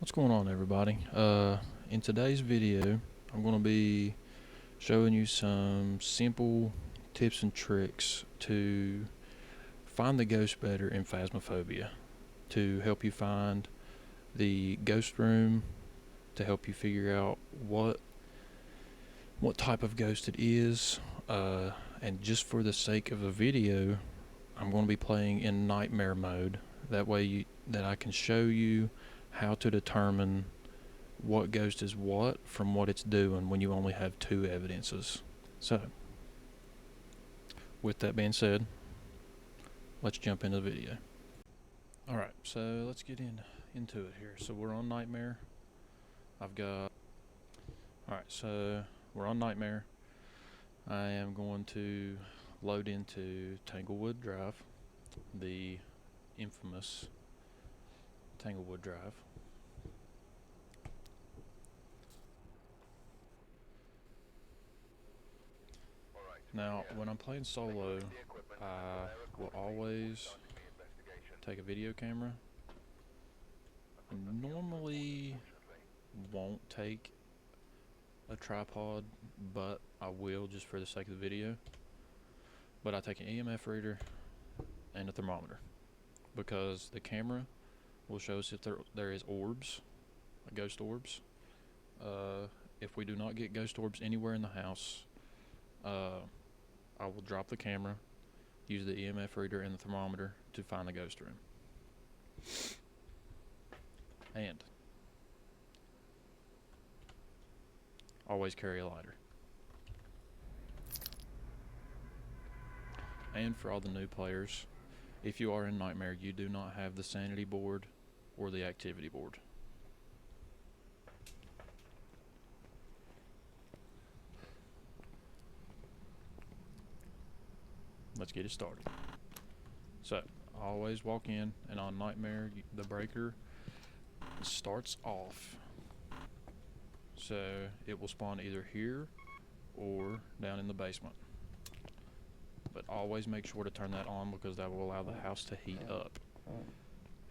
What's going on, everybody? In today's video, I'm going to be showing you some simple tips and tricks to find the ghost better in Phasmophobia, to help you find the ghost room, to help you figure out what type of ghost it is, and just for the sake of the video, I'm going to be playing in nightmare mode. That way, that I can show you how to determine what ghost is what from what it's doing when you only have two evidences. So, with that being said, let's jump into the video. Alright, so let's get into it here. So we're on Nightmare. Alright, so we're on Nightmare. I am going to load into Tanglewood Drive, the infamous Tanglewood Drive. Now, when I'm playing solo, I will always take a video camera. Normally won't take a tripod, but I will just for the sake of the video. But I take an EMF reader and a thermometer, because the camera will show us if there is orbs, ghost orbs. If we do not get ghost orbs anywhere in the house, I will drop the camera, use the EMF reader and the thermometer to find the ghost room. And always carry a lighter. And for all the new players, if you are in Nightmare, you do not have the sanity board or the activity board. Let's get it started. So, always walk in, and on Nightmare, the breaker starts off. So, it will spawn either here or down in the basement. But always make sure to turn that on, because that will allow the house to heat up.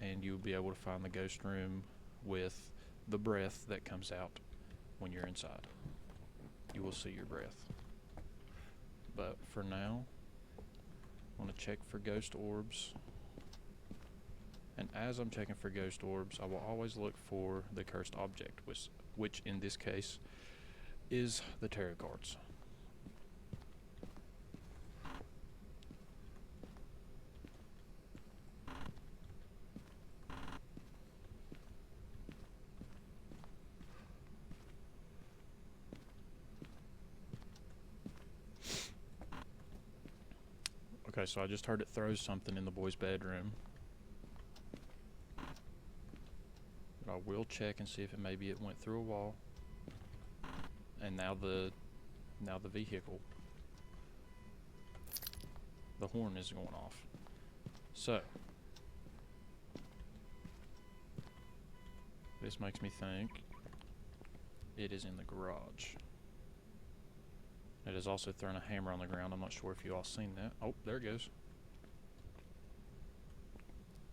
And you'll be able to find the ghost room with the breath that comes out when you're inside. You will see your breath. But for now, I want to check for ghost orbs. And as I'm checking for ghost orbs, I will always look for the cursed object, which in this case is the tarot cards. Okay, so I just heard it throw something in the boys' bedroom. But I will check and see if maybe it went through a wall. And now the vehicle, the horn is going off. So this makes me think it is in the garage. It has also thrown a hammer on the ground. I'm not sure if you all seen that. Oh, there it goes.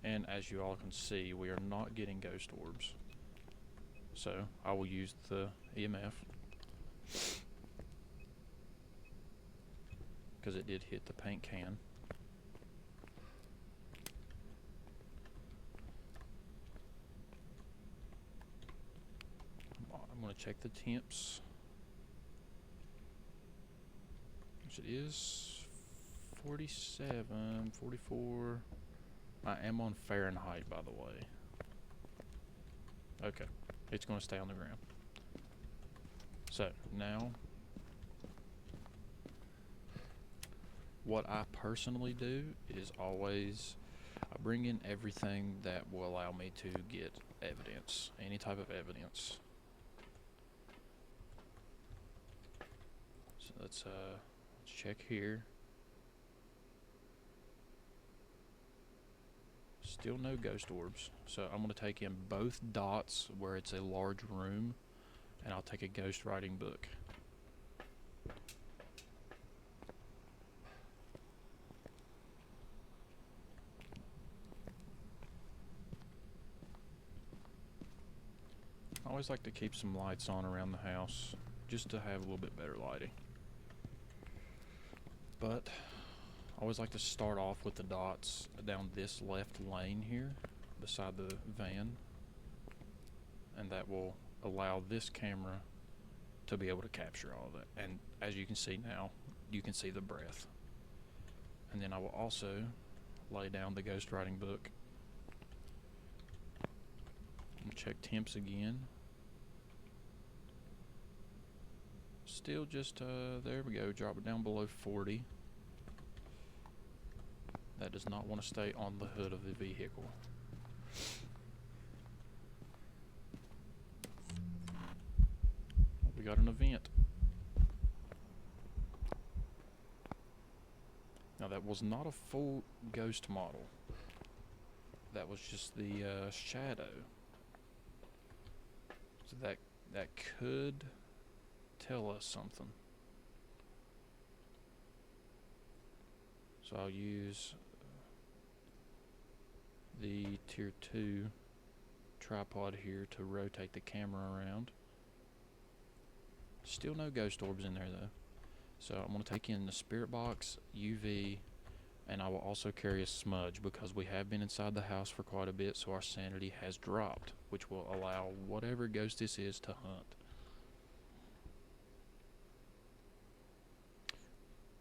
And as you all can see, we are not getting ghost orbs. So I will use the EMF, because it did hit the paint can. I'm going to check the temps, which it is 47, 44. I am on Fahrenheit, by the way. Okay, it's going to stay on the ground. So now, what I personally do is always I bring in everything that will allow me to get evidence, any type of evidence. So let's check here. Still no ghost orbs, so I'm going to take in both dots where it's a large room, and I'll take a ghost writing book. always like to keep some lights on around the house just to have a little bit better lighting. But I always like to start off with the dots down this left lane here beside the van, and that will allow this camera to be able to capture all of that. And as you can see now, you can see the breath. And then I will also lay down the ghost writing book and check temps again. Still just there we go, drop it down below 40. That does not want to stay on the hood of the vehicle. We got an event. Now that was not a full ghost model. That was just the shadow. So that could tell us something. So I'll use the tier 2 tripod here to rotate the camera around. Still no ghost orbs in there though. So I'm going to take in the spirit box, UV, and I will also carry a smudge because we have been inside the house for quite a bit, so our sanity has dropped, which will allow whatever ghost this is to hunt.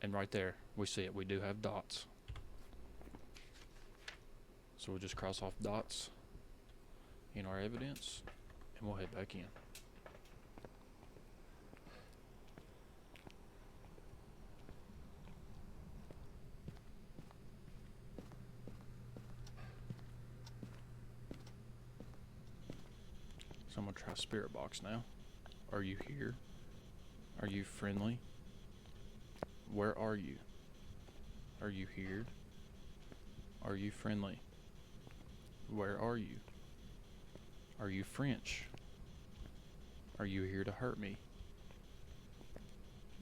And right there, we see it. We do have dots. So we'll just cross off dots in our evidence, and we'll head back in. So I'm going to try spirit box now. Are you here? Are you friendly? Where are you? Are you here? Are you friendly? Where are you? Are you French? Are you here to hurt me?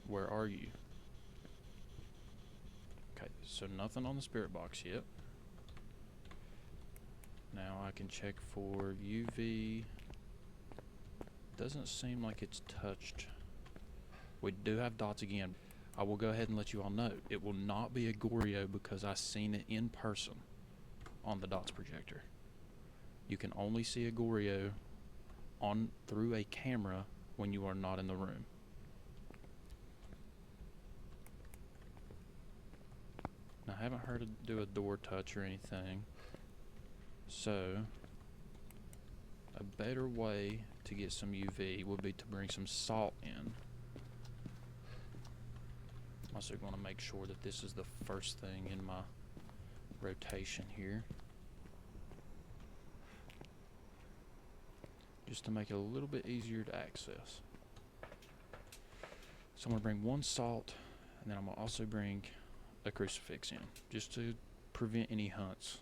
Where are you? Okay, so nothing on the spirit box yet. Now I can check for UV. Doesn't seem like it's touched. We do have dots again. I will go ahead and let you all know it will not be a Goryo because I seen it in person on the dots projector. You can only see a Goryo on through a camera when you are not in the room. Now I haven't heard it do a door touch or anything, so a better way to get some UV would be to bring some salt in. I'm also going to make sure that this is the first thing in my rotation here, just to make it a little bit easier to access. So I'm going to bring one salt, and then I'm going to also bring a crucifix in, just to prevent any hunts.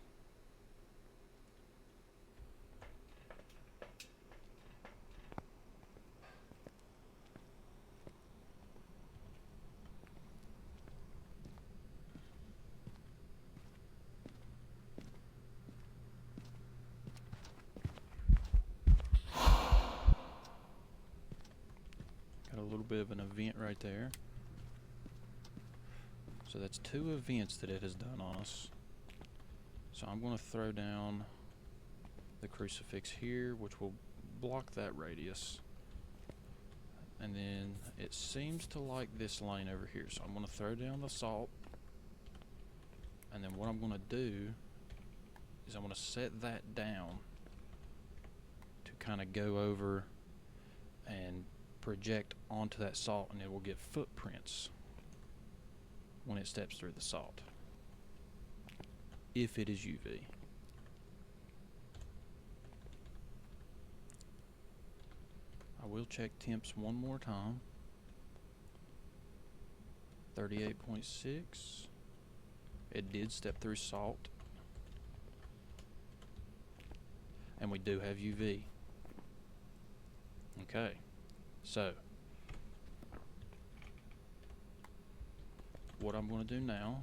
Got a little bit of an event right there. So that's 2 events that it has done on us. So I'm going to throw down the crucifix here, which will block that radius. And then it seems to like this lane over here. So I'm going to throw down the salt. And then what I'm going to do is I'm going to set that down to kind of go over and project onto that salt, and it will get footprints when it steps through the salt, if it is UV. I will check temps one more time. 38.6. It did step through salt, and we do have UV. Okay, so what I'm going to do now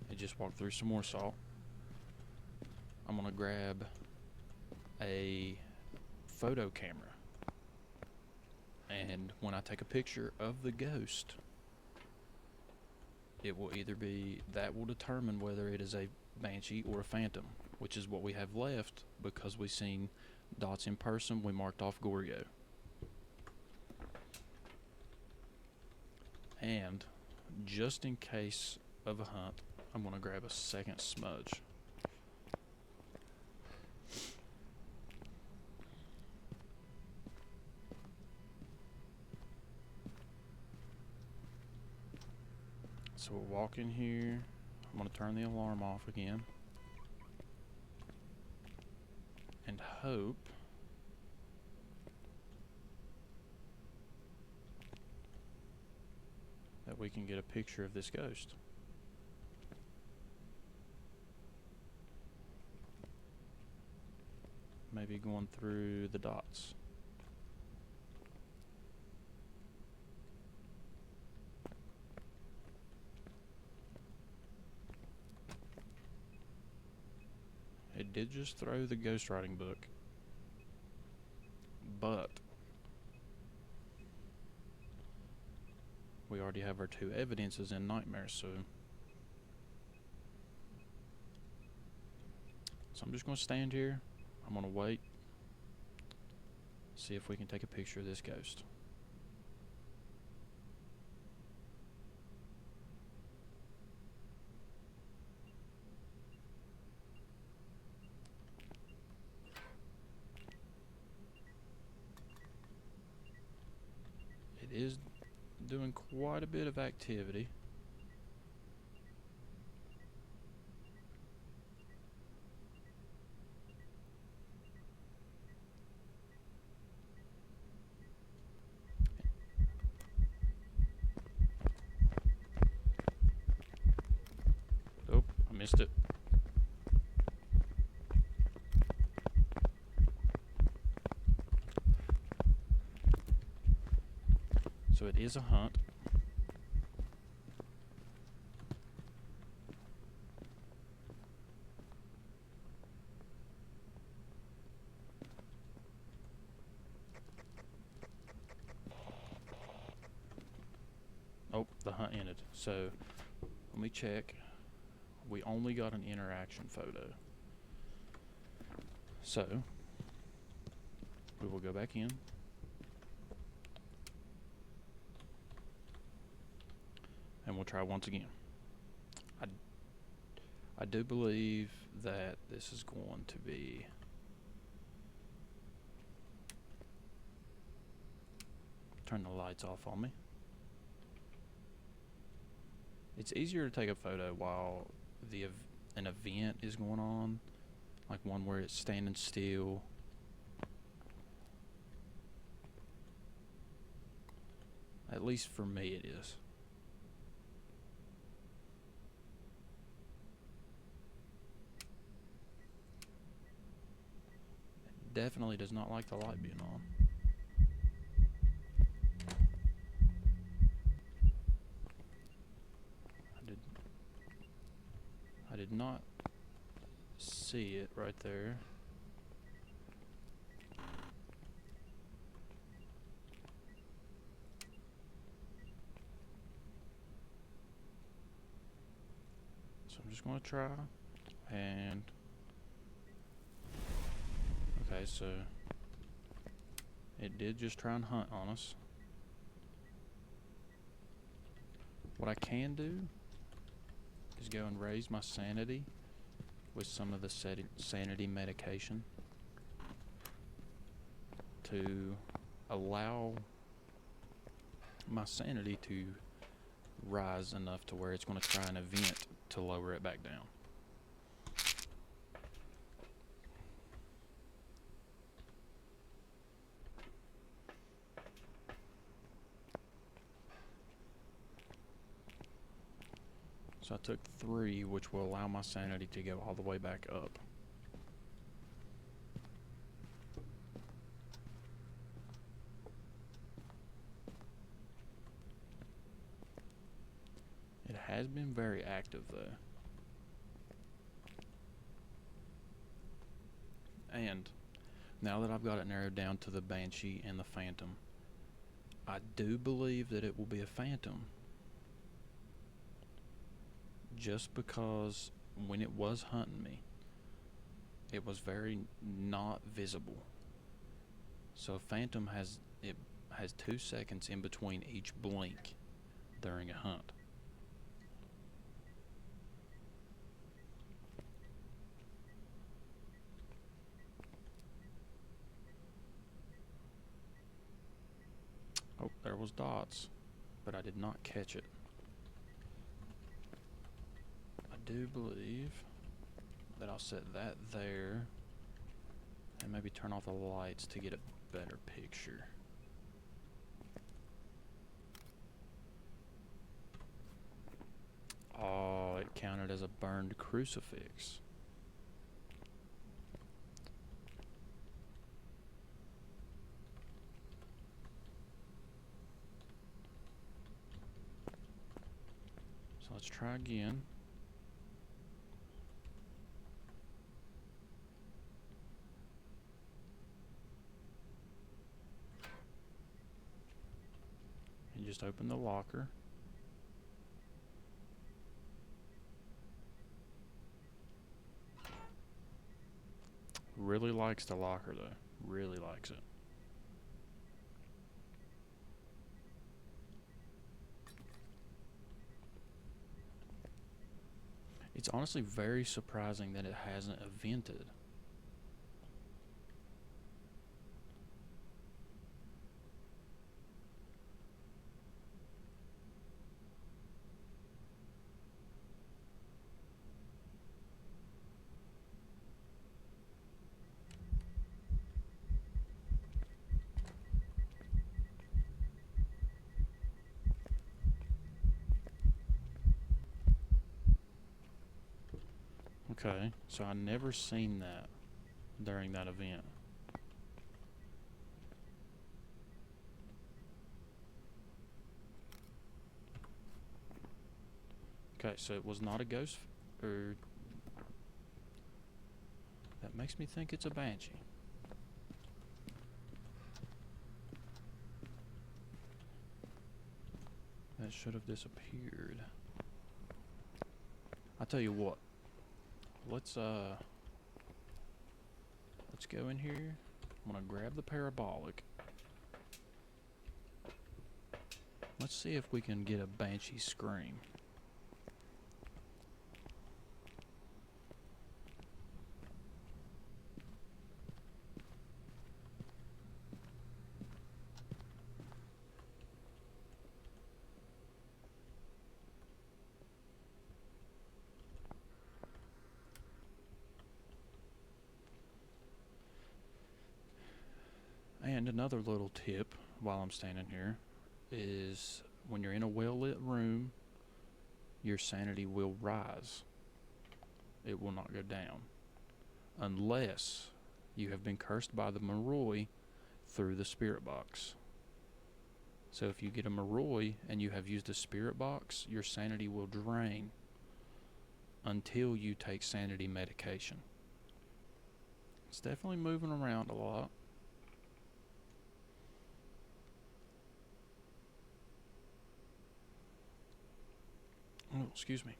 is just walk through some more salt. I'm going to grab a photo camera. And when I take a picture of the ghost, it will either be, that will determine whether it is a banshee or a phantom, which is what we have left because we seen dots in person. We marked off Goryo. And just in case of a hunt, I'm going to grab a second smudge. So we'll walk in here. I'm going to turn the alarm off again. And hope that we can get a picture of this ghost. Maybe going through the dots. It did just throw the ghostwriting book, but we already have our 2 evidences in nightmares, so I'm just going to stand here. I'm going to wait, see if we can take a picture of this ghost. It is doing quite a bit of activity. Oh, I missed it. So it is a hunt. Oh, the hunt ended. So let me check. We only got an interaction photo. So we will go back in. And we'll try once again. I do believe that this is going to be turn the lights off on me. It's easier to take a photo while an event is going on, like one where it's standing still. At least for me it is. It definitely does not like the light being on. I did not see it right there. So I'm just going to try, and okay, so it did just try and hunt on us. What I can do is go and raise my sanity with some of the sanity medication to allow my sanity to rise enough to where it's going to try an event to lower it back down. So I took 3, which will allow my sanity to go all the way back up. It has been very active though. And Now that I've got it narrowed down to the Banshee and the Phantom, I do believe that it will be a Phantom. Just because when it was hunting me, it was very not visible. So a Phantom has 2 seconds in between each blink during a hunt. Oh, there was dots, but I did not catch it. I do believe that I'll set that there and maybe turn off the lights to get a better picture. Oh, it counted as a burned crucifix. So let's try again. And just open the locker. Really likes the locker though. Really likes it. It's honestly very surprising that it hasn't evented. Okay, so I never seen that during that event. Okay, so it was not a ghost, or that makes me think it's a Banshee. That should have disappeared. I tell you what, let's go in here. I'm gonna grab the parabolic. Let's see if we can get a Banshee scream. And another little tip while I'm standing here is when you're in a well-lit room, your sanity will rise. It will not go down. Unless you have been cursed by the Moroi through the spirit box. So if you get a Moroi and you have used a spirit box, your sanity will drain until you take sanity medication. It's definitely moving around a lot. Oh, excuse me.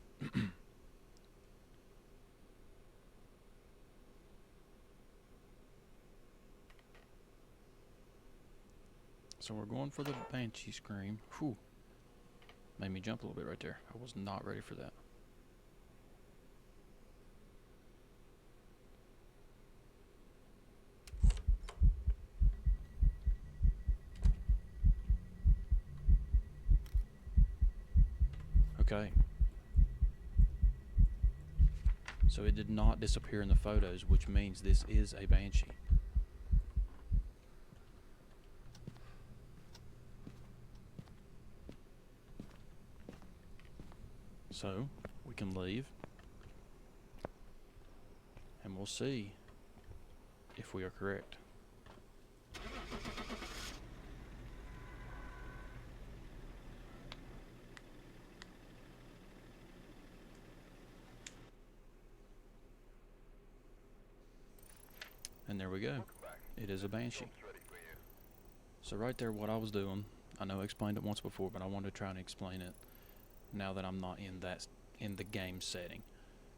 So we're going for the Banshee scream. Whew. Made me jump a little bit right there. I was not ready for that. Okay. So it did not disappear in the photos, which means this is a Banshee. So we can leave and we'll see if we are correct. And there we go. it is a banshee. So right there, what I was doing, I know I explained it once before, but I wanted to try and explain it now that I'm not in the game setting.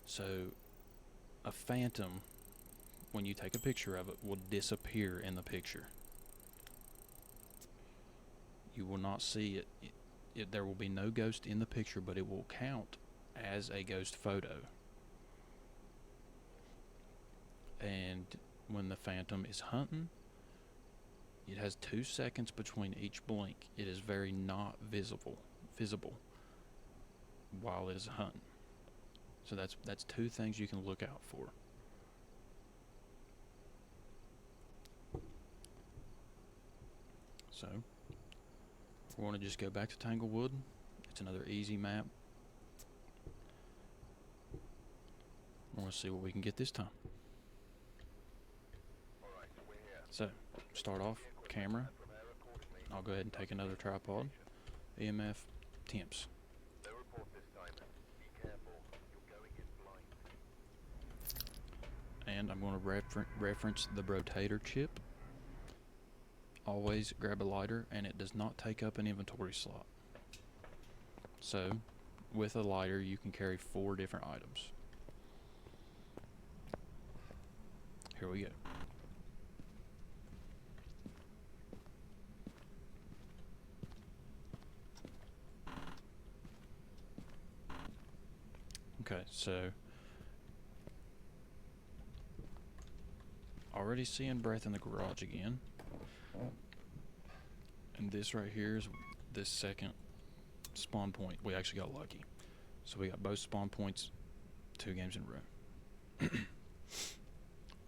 So a phantom, when you take a picture of it, will disappear in the picture. You will not see it. There will be no ghost in the picture, but it will count as a ghost photo. And when the phantom is hunting, it has 2 seconds between each blink. It is very not visible while it is hunting. So that's 2 things you can look out for. So we're going to just go back to Tanglewood. It's another easy map. We're going to see what we can get this time. So start off camera. I'll go ahead and take another tripod. EMF, temps. And I'm going to reference the rotator chip. Always grab a lighter, and it does not take up an inventory slot. So with a lighter you can carry 4 different items. Here we go. Okay, so already seeing breath in the garage again. And this right here is this second spawn point. We actually got lucky. So we got both spawn points 2 games in a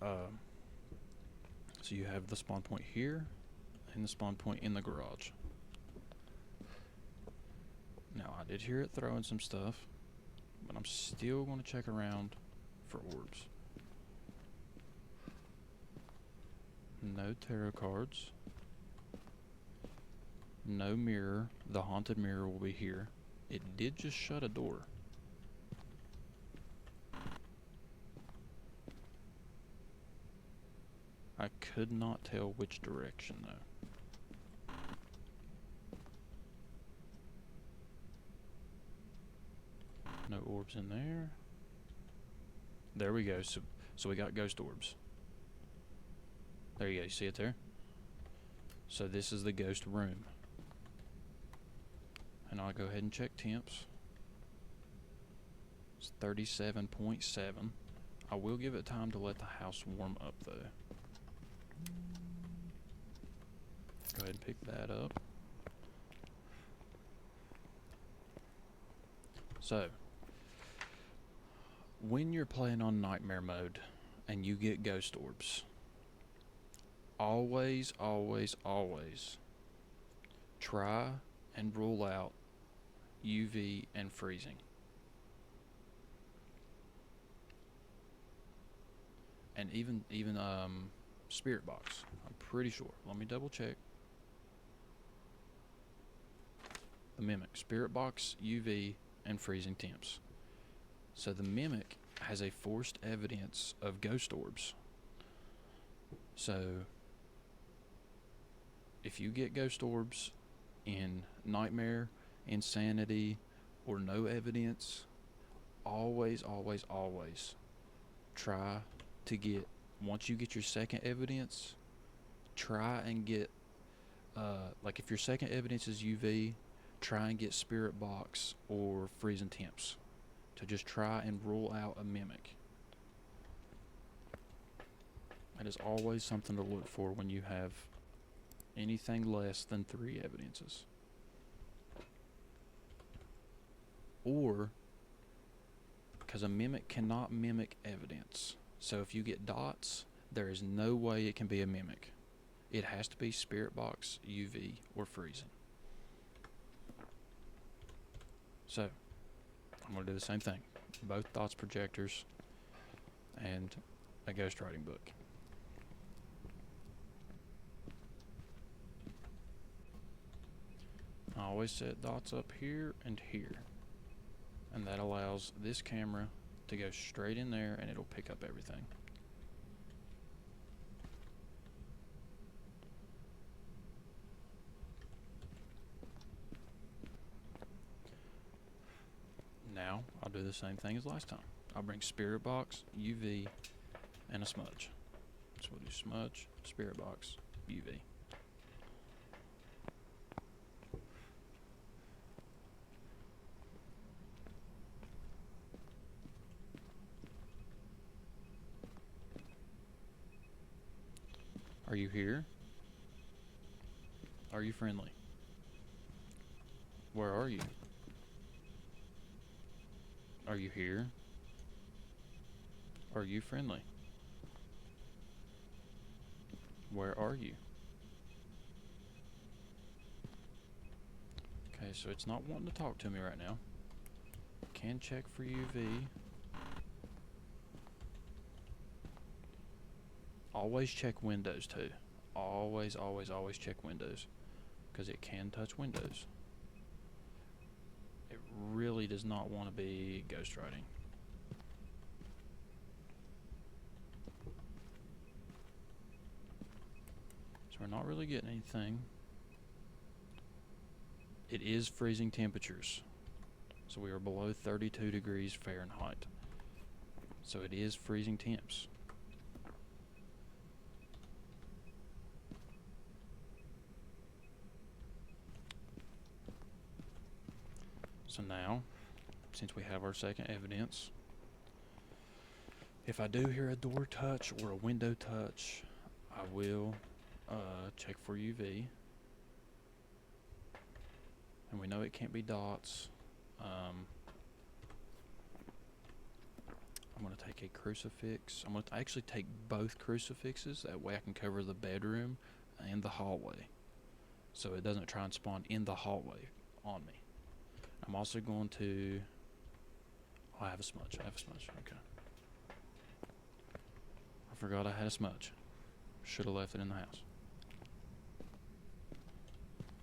row. So you have the spawn point here and the spawn point in the garage. Now I did hear it throwing some stuff, but I'm still going to check around for orbs. No tarot cards. No mirror. The haunted mirror will be here. It did just shut a door. I could not tell which direction though. No orbs in there. There we go. So we got ghost orbs. There you go. You see it there? So this is the ghost room. And I'll go ahead and check temps. It's 37.7. I will give it time to let the house warm up though. Go ahead and pick that up. So, when you're playing on nightmare mode and you get ghost orbs, always try and rule out UV and freezing. And even spirit box. I'm pretty sure. Let me double check. The mimic, spirit box, UV, and freezing temps. So the mimic has a forced evidence of ghost orbs. So if you get ghost orbs in nightmare, insanity, or no evidence, always try to get, once you get your second evidence, try and get like if your second evidence is UV, try and get spirit box or freezing temps to just try and rule out a mimic. That is always something to look for when you have anything less than 3 evidences. Or, because a mimic cannot mimic evidence. So if you get dots, there is no way it can be a mimic. It has to be spirit box, UV, or freezing. So, I'm going to do the same thing. Both dots projectors and a ghostwriting book. I always set dots up here and here. And that allows this camera to go straight in there and it'll pick up everything. the same thing as last time. I'll bring Spirit Box, UV, and a smudge. So we'll do smudge, Spirit Box, UV. Are you here? Are you friendly? Where are you? Are you here? Are you friendly? Where are you? Okay, so it's not wanting to talk to me right now. Can check for UV. Always check windows too. Always, always, always check windows, because it can touch windows. It really does not want to be ghostwriting. So we're not really getting anything. It is freezing temperatures. So we are below 32 degrees Fahrenheit. So it is freezing temps. So now, since we have our second evidence, if I do hear a door touch or a window touch, I will check for UV. And we know it can't be dots. I'm going to take a crucifix. I'm going to actually take both crucifixes. That way I can cover the bedroom and the hallway, so it doesn't try and spawn in the hallway on me. I'm also going to... Oh, I have a smudge. Okay. I forgot I had a smudge. Should have left it in the house.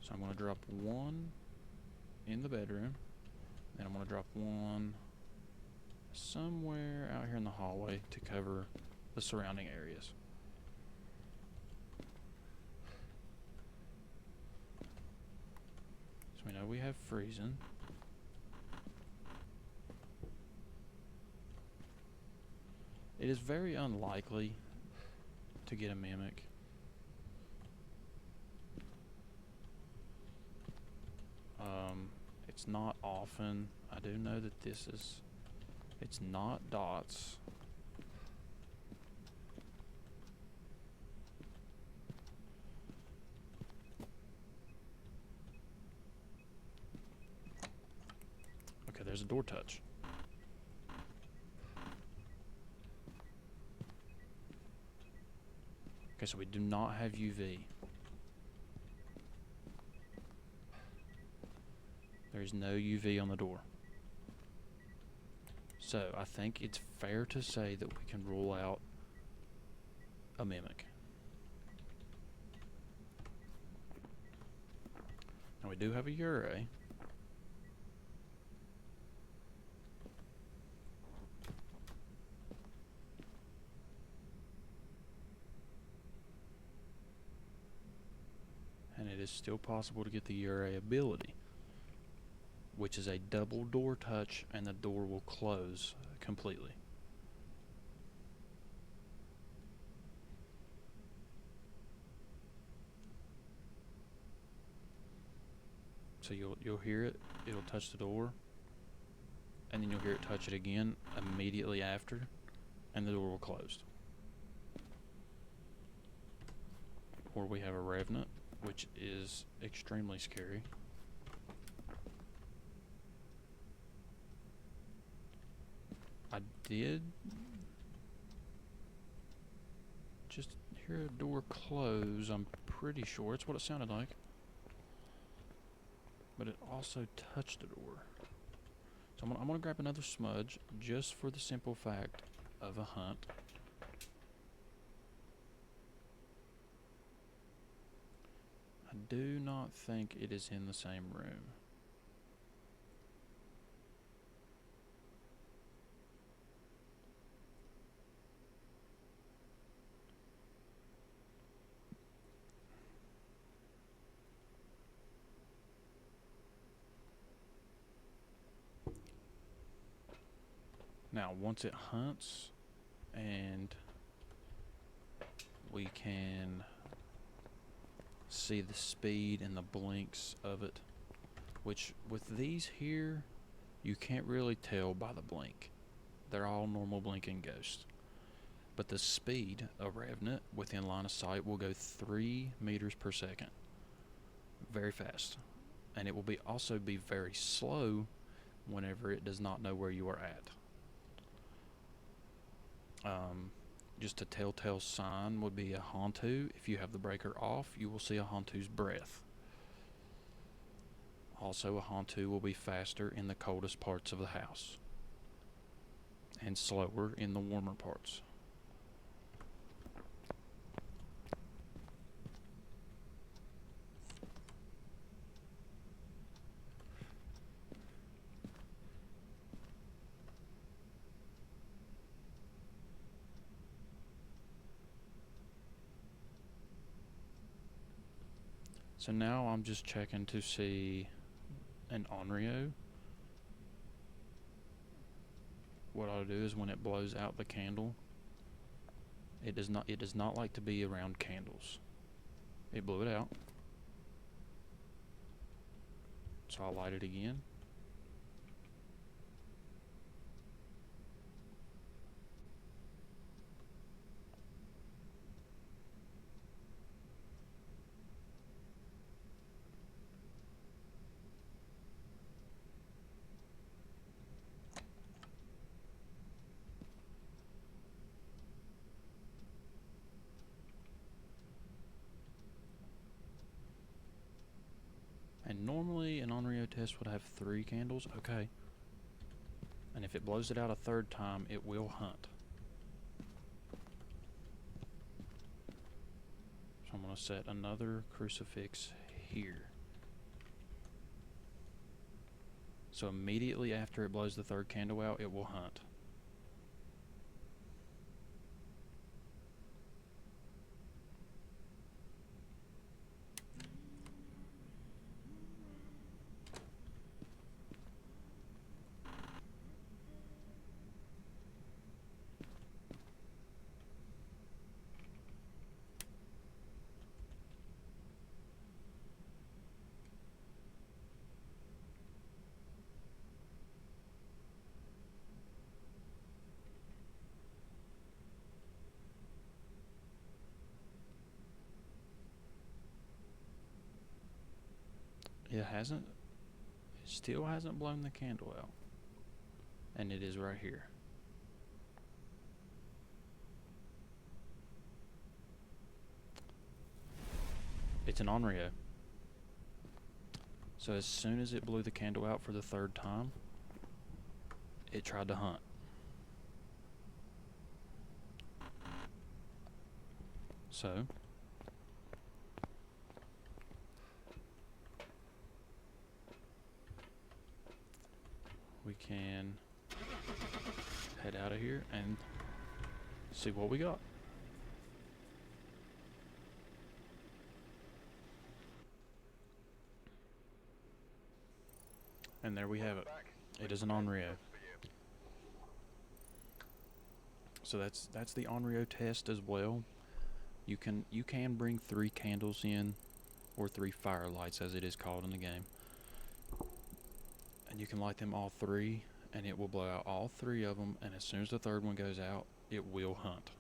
So I'm going to drop one in the bedroom. Then I'm going to drop one somewhere out here in the hallway to cover the surrounding areas. So we know we have freezing. It is very unlikely to get a mimic. It's not often. I do know that it's not dots. Okay, there's a door touch. Okay, so we do not have UV. There's no UV on the door. So I think it's fair to say that we can rule out a mimic. Now we do have a Ure. And it is still possible to get the Ure ability, which is a double door touch, and the door will close completely. So you'll hear it, it'll touch the door, and then you'll hear it touch it again immediately after, and the door will close. Or we have a Revenant, which is extremely scary. I did just hear a door close, I'm pretty sure. It's what it sounded like. But it also touched the door. So I'm gonna grab another smudge just for the simple fact of a hunt. I do not think it is in the same room. Now, once it hunts and we can see the speed and the blinks of it, which with these here, you can't really tell by the blink. They're all normal blinking ghosts. But the speed of Revenant within line of sight will go 3 meters per second. Very fast. And it will also be very slow whenever it does not know where you are at. Just a telltale sign would be a Hantu. If you have the breaker off, you will see a Hantu's breath. Also, a Hantu will be faster in the coldest parts of the house and slower in the warmer parts. So now I'm just checking to see an onryo. What I'll do is when it blows out the candle, it does not like to be around candles. It blew it out. So I'll light it again. And normally an onryo test would have 3 candles. Okay. And if it blows it out a 3rd time, it will hunt. So I'm going to set another crucifix here. So immediately after it blows the 3rd candle out, it will hunt. It still hasn't blown the candle out. And it is right here. It's an onryo. So as soon as it blew the candle out for the 3rd time, it tried to hunt. So we can head out of here and see what we got. And there we have it. It is an onryo. So that's the onryo test as well. You can bring 3 candles in, or 3 firelights as it is called in the game. And you can light them all 3, and it will blow out all 3 of them, and as soon as the 3rd one goes out, it will hunt,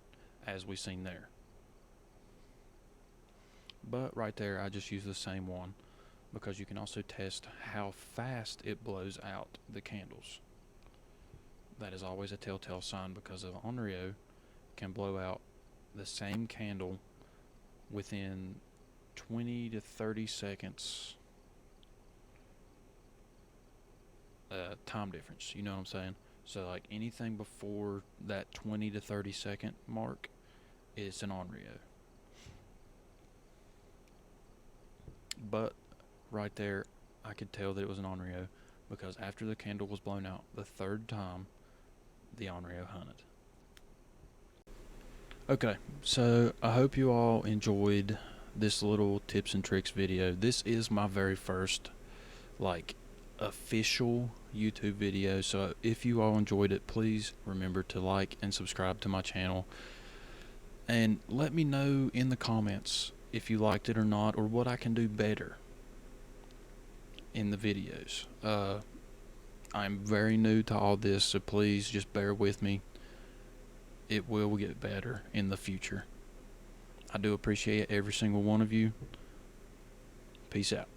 as we've seen there. But right there, I just use the same one, because you can also test how fast it blows out the candles. That is always a telltale sign, because of onryo can blow out the same candle within 20 to 30 seconds time difference. You know what I'm saying? So like anything before that 20 to 30 second mark is an onryo. But right there, I could tell that it was an onryo, because after the candle was blown out the 3rd time, the onryo hunted. Okay, so I hope you all enjoyed this little tips and tricks video. This is my very first official YouTube videos. So if you all enjoyed it, please remember to like and subscribe to my channel. And let me know in the comments if you liked it or not, or what I can do better in the videos. I'm very new to all this, so please just bear with me. It will get better in the future. I do appreciate every single one of you. Peace out.